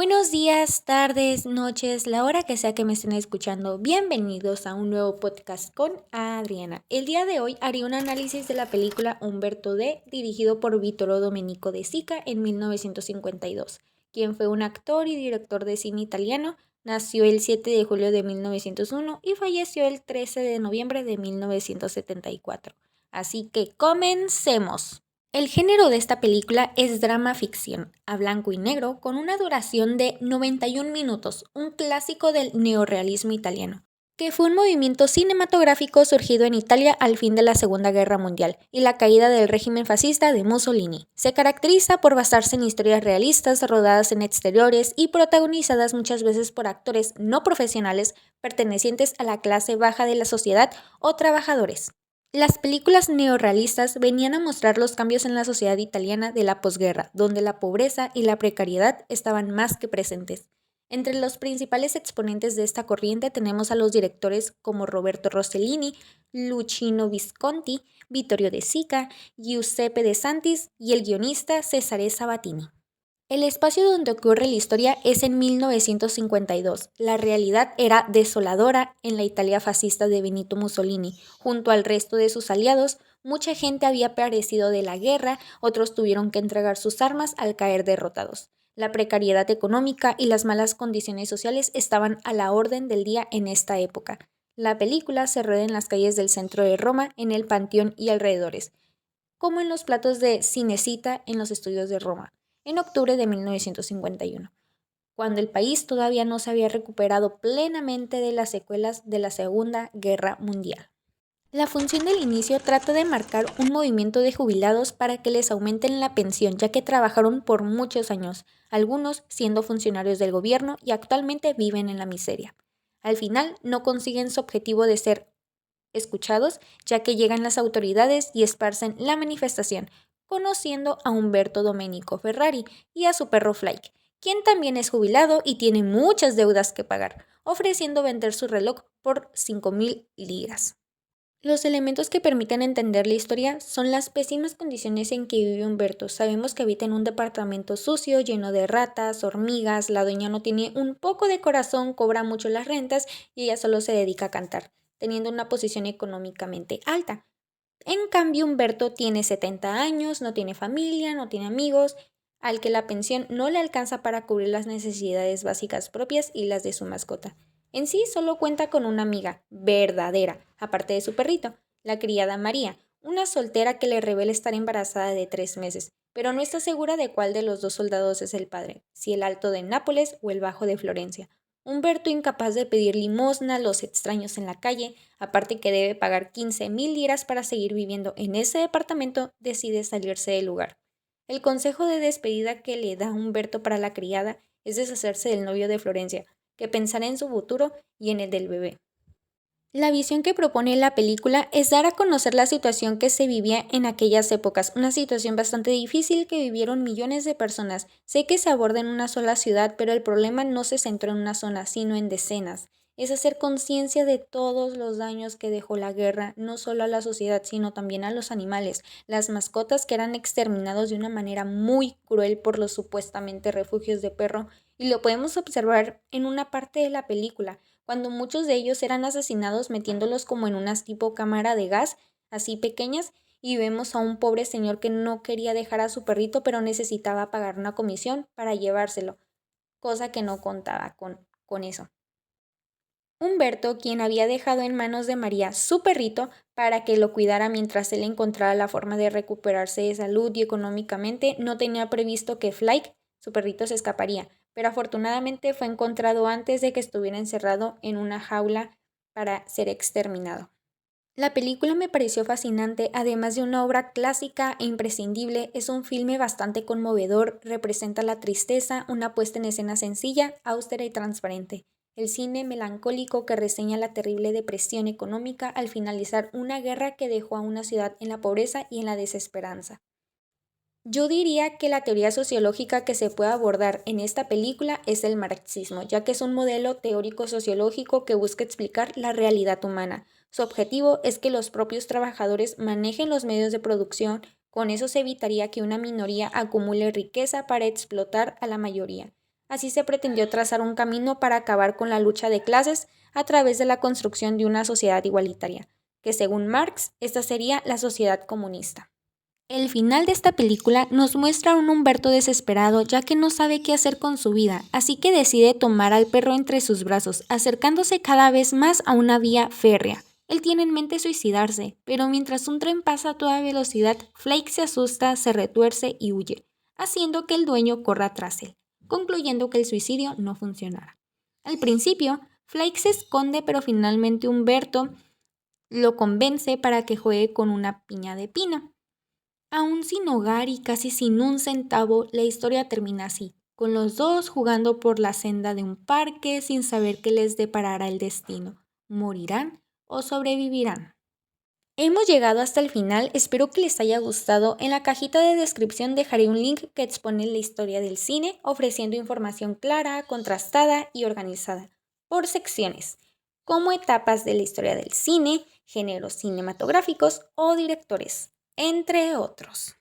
Buenos días, tardes, noches, la hora que sea que me estén escuchando. Bienvenidos a un nuevo podcast con Adriana. El día de hoy haré un análisis de la película Umberto D, dirigido por Vittore Domenico De Sica en 1952, quien fue un actor y director de cine italiano. Nació el 7 de julio de 1901 y falleció el 13 de noviembre de 1974. Así que comencemos. El género de esta película es drama ficción, a blanco y negro, con una duración de 91 minutos, un clásico del neorrealismo italiano, que fue un movimiento cinematográfico surgido en Italia al fin de la Segunda Guerra Mundial y la caída del régimen fascista de Mussolini. Se caracteriza por basarse en historias realistas rodadas en exteriores y protagonizadas muchas veces por actores no profesionales pertenecientes a la clase baja de la sociedad o trabajadores. Las películas neorrealistas venían a mostrar los cambios en la sociedad italiana de la posguerra, donde la pobreza y la precariedad estaban más que presentes. Entre los principales exponentes de esta corriente tenemos a los directores como Roberto Rossellini, Luchino Visconti, Vittorio De Sica, Giuseppe De Santis y el guionista Cesare Sabatini. El espacio donde ocurre la historia es en 1952. La realidad era desoladora en la Italia fascista de Benito Mussolini. Junto al resto de sus aliados, mucha gente había perecido de la guerra, otros tuvieron que entregar sus armas al caer derrotados. La precariedad económica y las malas condiciones sociales estaban a la orden del día en esta época. La película se rueda en las calles del centro de Roma, en el Panteón y alrededores, como en los platos de Cinecittà en los estudios de Roma en octubre de 1951, cuando el país todavía no se había recuperado plenamente de las secuelas de la Segunda Guerra Mundial. La función del inicio trata de marcar un movimiento de jubilados para que les aumenten la pensión, ya que trabajaron por muchos años, algunos siendo funcionarios del gobierno y actualmente viven en la miseria. Al final no consiguen su objetivo de ser escuchados, ya que llegan las autoridades y esparcen la manifestación, conociendo a Umberto Domenico Ferrari y a su perro Flake, quien también es jubilado y tiene muchas deudas que pagar, ofreciendo vender su reloj por 5.000 liras. Los elementos que permiten entender la historia son las pésimas condiciones en que vive Humberto. Sabemos que habita en un departamento sucio, lleno de ratas, hormigas, la dueña no tiene un poco de corazón, cobra mucho las rentas y ella solo se dedica a cantar, teniendo una posición económicamente alta. En cambio, Humberto tiene 70 años, no tiene familia, no tiene amigos, al que la pensión no le alcanza para cubrir las necesidades básicas propias y las de su mascota. En sí solo cuenta con una amiga verdadera, aparte de su perrito, la criada María, una soltera que le revela estar embarazada de 3 meses, pero no está segura de cuál de los dos soldados es el padre, si el alto de Nápoles o el bajo de Florencia. Humberto, incapaz de pedir limosna a los extraños en la calle, aparte que debe pagar 15.000 liras para seguir viviendo en ese departamento, decide salirse del lugar. El consejo de despedida que le da Humberto para la criada es deshacerse del novio de Florencia, que pensará en su futuro y en el del bebé. La visión que propone la película es dar a conocer la situación que se vivía en aquellas épocas, una situación bastante difícil que vivieron millones de personas. Sé que se aborda en una sola ciudad, pero el problema no se centró en una zona, sino en decenas. Es hacer conciencia de todos los daños que dejó la guerra, no solo a la sociedad, sino también a los animales, las mascotas que eran exterminados de una manera muy cruel por los supuestamente refugios de perro, y lo podemos observar en una parte de la película cuando muchos de ellos eran asesinados metiéndolos como en unas tipo cámara de gas, así pequeñas, y vemos a un pobre señor que no quería dejar a su perrito, pero necesitaba pagar una comisión para llevárselo, cosa que no contaba con eso. Humberto, quien había dejado en manos de María su perrito para que lo cuidara mientras él encontraba la forma de recuperarse de salud y económicamente, no tenía previsto que Flake, su perrito, se escaparía, pero afortunadamente fue encontrado antes de que estuviera encerrado en una jaula para ser exterminado. La película me pareció fascinante, además de una obra clásica e imprescindible, es un filme bastante conmovedor, representa la tristeza, una puesta en escena sencilla, austera y transparente. El cine melancólico que reseña la terrible depresión económica al finalizar una guerra que dejó a una ciudad en la pobreza y en la desesperanza. Yo diría que la teoría sociológica que se puede abordar en esta película es el marxismo, ya que es un modelo teórico sociológico que busca explicar la realidad humana. Su objetivo es que los propios trabajadores manejen los medios de producción, con eso se evitaría que una minoría acumule riqueza para explotar a la mayoría. Así se pretendió trazar un camino para acabar con la lucha de clases a través de la construcción de una sociedad igualitaria, que según Marx, esta sería la sociedad comunista. El final de esta película nos muestra a un Humberto desesperado ya que no sabe qué hacer con su vida, así que decide tomar al perro entre sus brazos, acercándose cada vez más a una vía férrea. Él tiene en mente suicidarse, pero mientras un tren pasa a toda velocidad, Flake se asusta, se retuerce y huye, haciendo que el dueño corra tras él, concluyendo que el suicidio no funcionará. Al principio, Flake se esconde, pero finalmente Humberto lo convence para que juegue con una piña de pino. Aún sin hogar y casi sin un centavo, la historia termina así, con los dos jugando por la senda de un parque sin saber qué les deparará el destino. ¿Morirán o sobrevivirán? Hemos llegado hasta el final, espero que les haya gustado. En la cajita de descripción dejaré un link que expone la historia del cine, ofreciendo información clara, contrastada y organizada, por secciones, como etapas de la historia del cine, géneros cinematográficos o directores, entre otros.